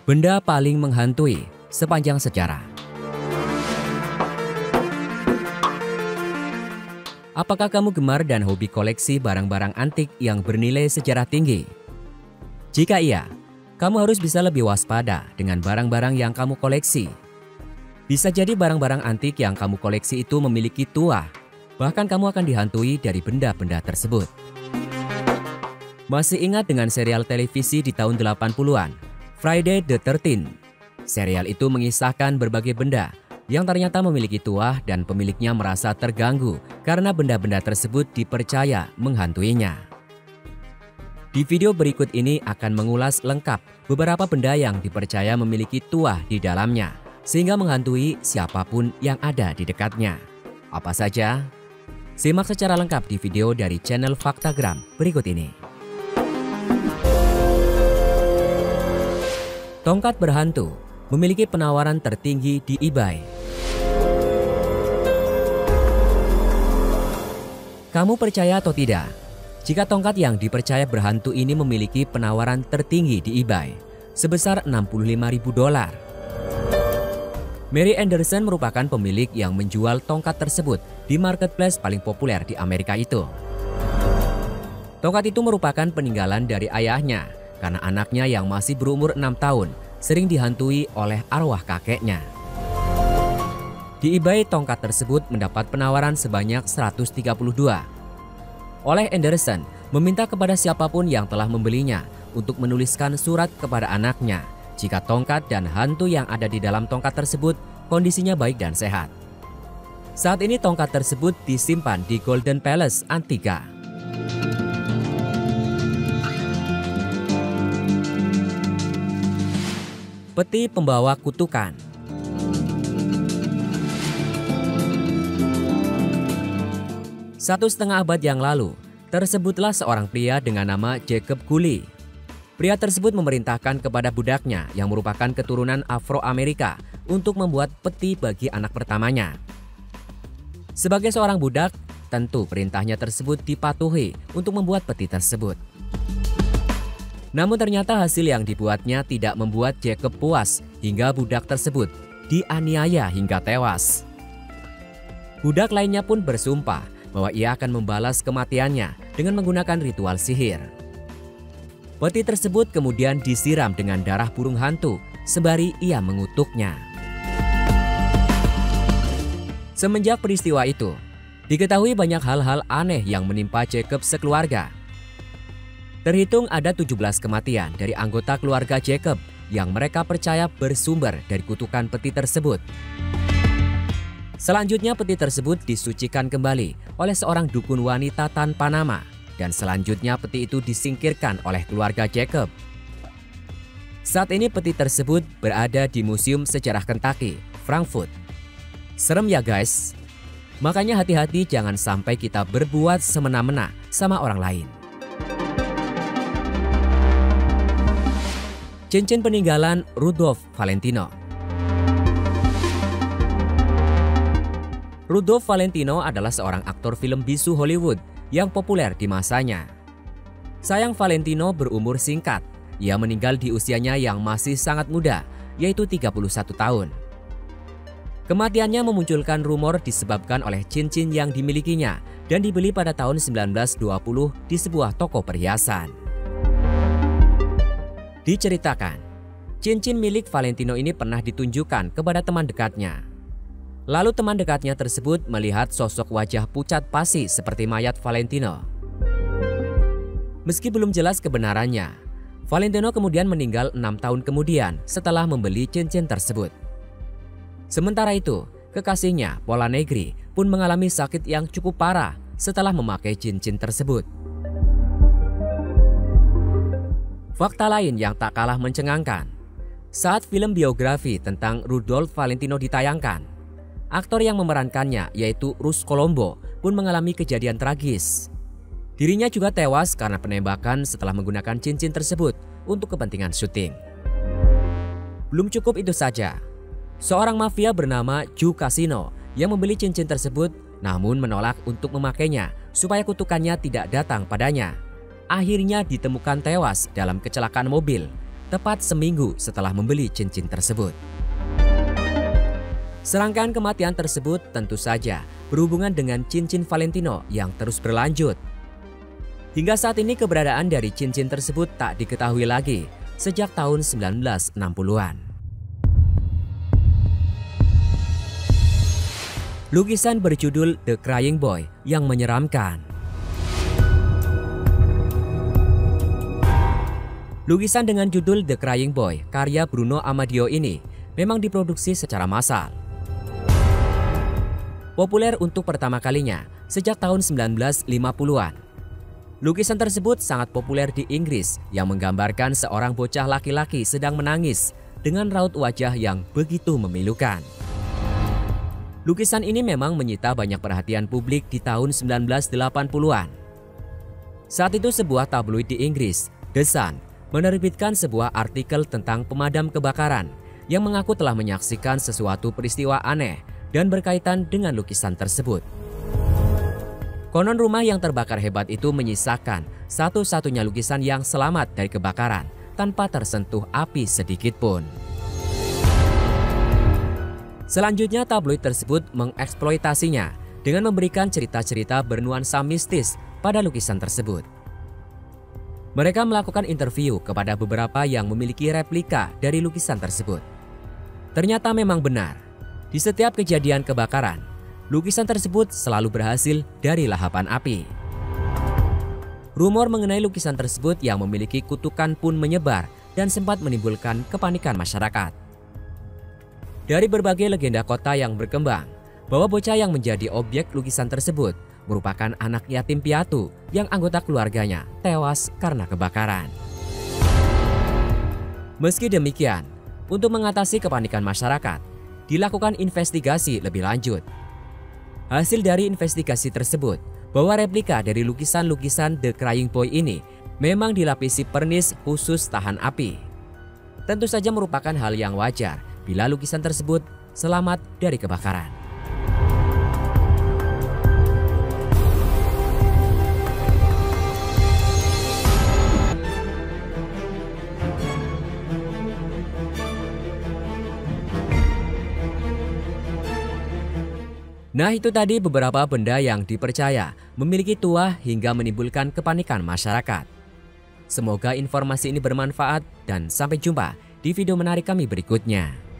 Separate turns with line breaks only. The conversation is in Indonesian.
Benda paling menghantui sepanjang sejarah. Apakah kamu gemar dan hobi koleksi barang-barang antik yang bernilai sejarah tinggi? Jika iya, kamu harus bisa lebih waspada dengan barang-barang yang kamu koleksi. Bisa jadi barang-barang antik yang kamu koleksi itu memiliki tuah, bahkan kamu akan dihantui dari benda-benda tersebut. Masih ingat dengan serial televisi di tahun 80-an? Friday the 13th. Serial itu mengisahkan berbagai benda yang ternyata memiliki tuah dan pemiliknya merasa terganggu karena benda-benda tersebut dipercaya menghantuinya. Di video berikut ini akan mengulas lengkap beberapa benda yang dipercaya memiliki tuah di dalamnya sehingga menghantui siapapun yang ada di dekatnya. Apa saja? Simak secara lengkap di video dari channel Faktagram berikut ini. Tongkat berhantu memiliki penawaran tertinggi di eBay. Kamu percaya atau tidak? Jika tongkat yang dipercaya berhantu ini memiliki penawaran tertinggi di eBay sebesar $65.000. Mary Anderson merupakan pemilik yang menjual tongkat tersebut di marketplace paling populer di Amerika itu. Tongkat itu merupakan peninggalan dari ayahnya karena anaknya yang masih berumur 6 tahun sering dihantui oleh arwah kakeknya. Di eBay, tongkat tersebut mendapat penawaran sebanyak 132. Oleh Anderson meminta kepada siapapun yang telah membelinya untuk menuliskan surat kepada anaknya jika tongkat dan hantu yang ada di dalam tongkat tersebut kondisinya baik dan sehat. Saat ini tongkat tersebut disimpan di Golden Palace Antigua. Peti pembawa kutukan. Satu setengah abad yang lalu, tersebutlah seorang pria dengan nama Jacob Gulley. Pria tersebut memerintahkan kepada budaknya yang merupakan keturunan Afro-Amerika untuk membuat peti bagi anak pertamanya. Sebagai seorang budak, tentu perintahnya tersebut dipatuhi untuk membuat peti tersebut. Namun ternyata hasil yang dibuatnya tidak membuat Jacob puas hingga budak tersebut dianiaya hingga tewas. Budak lainnya pun bersumpah bahwa ia akan membalas kematiannya dengan menggunakan ritual sihir. Peti tersebut kemudian disiram dengan darah burung hantu sembari ia mengutuknya. Semenjak peristiwa itu, diketahui banyak hal-hal aneh yang menimpa Jacob sekeluarga. Terhitung ada 17 kematian dari anggota keluarga Jacob yang mereka percaya bersumber dari kutukan peti tersebut. Selanjutnya peti tersebut disucikan kembali oleh seorang dukun wanita tanpa nama dan selanjutnya peti itu disingkirkan oleh keluarga Jacob. Saat ini peti tersebut berada di Museum Sejarah Kentucky, Frankfurt. Serem ya guys? Makanya hati-hati jangan sampai kita berbuat semena-mena sama orang lain. Cincin peninggalan Rudolph Valentino. Rudolph Valentino adalah seorang aktor film bisu Hollywood yang populer di masanya. Sayang Valentino berumur singkat. Ia meninggal di usianya yang masih sangat muda, yaitu 31 tahun. Kematiannya memunculkan rumor disebabkan oleh cincin yang dimilikinya dan dibeli pada tahun 1920 di sebuah toko perhiasan. Diceritakan, cincin milik Valentino ini pernah ditunjukkan kepada teman dekatnya. Lalu teman dekatnya tersebut melihat sosok wajah pucat pasi seperti mayat Valentino. Meski belum jelas kebenarannya, Valentino kemudian meninggal 6 tahun kemudian setelah membeli cincin tersebut. Sementara itu, kekasihnya Pola Negri pun mengalami sakit yang cukup parah setelah memakai cincin tersebut. Fakta lain yang tak kalah mencengangkan, saat film biografi tentang Rudolph Valentino ditayangkan, aktor yang memerankannya yaitu Russ Colombo pun mengalami kejadian tragis. Dirinya juga tewas karena penembakan setelah menggunakan cincin tersebut untuk kepentingan syuting. Belum cukup itu saja, seorang mafia bernama Joe Casino yang membeli cincin tersebut namun menolak untuk memakainya supaya kutukannya tidak datang padanya. Akhirnya ditemukan tewas dalam kecelakaan mobil, tepat seminggu setelah membeli cincin tersebut. Serangkaian kematian tersebut tentu saja berhubungan dengan cincin Valentino yang terus berlanjut. Hingga saat ini keberadaan dari cincin tersebut tak diketahui lagi sejak tahun 1960-an. Lukisan berjudul The Crying Boy yang menyeramkan. Lukisan dengan judul The Crying Boy karya Bruno Amadio ini memang diproduksi secara massal. Populer untuk pertama kalinya sejak tahun 1950-an. Lukisan tersebut sangat populer di Inggris yang menggambarkan seorang bocah laki-laki sedang menangis dengan raut wajah yang begitu memilukan. Lukisan ini memang menyita banyak perhatian publik di tahun 1980-an. Saat itu sebuah tabloid di Inggris, The Sun, menerbitkan sebuah artikel tentang pemadam kebakaran yang mengaku telah menyaksikan sesuatu peristiwa aneh dan berkaitan dengan lukisan tersebut. Konon rumah yang terbakar hebat itu menyisakan satu-satunya lukisan yang selamat dari kebakaran tanpa tersentuh api sedikit pun. Selanjutnya tabloid tersebut mengeksploitasinya dengan memberikan cerita-cerita bernuansa mistis pada lukisan tersebut. Mereka melakukan interview kepada beberapa yang memiliki replika dari lukisan tersebut. Ternyata memang benar. Di setiap kejadian kebakaran, lukisan tersebut selalu berhasil dari lahapan api. Rumor mengenai lukisan tersebut yang memiliki kutukan pun menyebar dan sempat menimbulkan kepanikan masyarakat. Dari berbagai legenda kota yang berkembang, bahwa bocah yang menjadi objek lukisan tersebut merupakan anak yatim piatu yang anggota keluarganya tewas karena kebakaran. Meski demikian, untuk mengatasi kepanikan masyarakat, dilakukan investigasi lebih lanjut. Hasil dari investigasi tersebut bahwa replika dari lukisan-lukisan The Crying Boy ini memang dilapisi pernis khusus tahan api. Tentu saja merupakan hal yang wajar bila lukisan tersebut selamat dari kebakaran. Nah, itu tadi beberapa benda yang dipercaya memiliki tuah hingga menimbulkan kepanikan masyarakat. Semoga informasi ini bermanfaat dan sampai jumpa di video menarik kami berikutnya.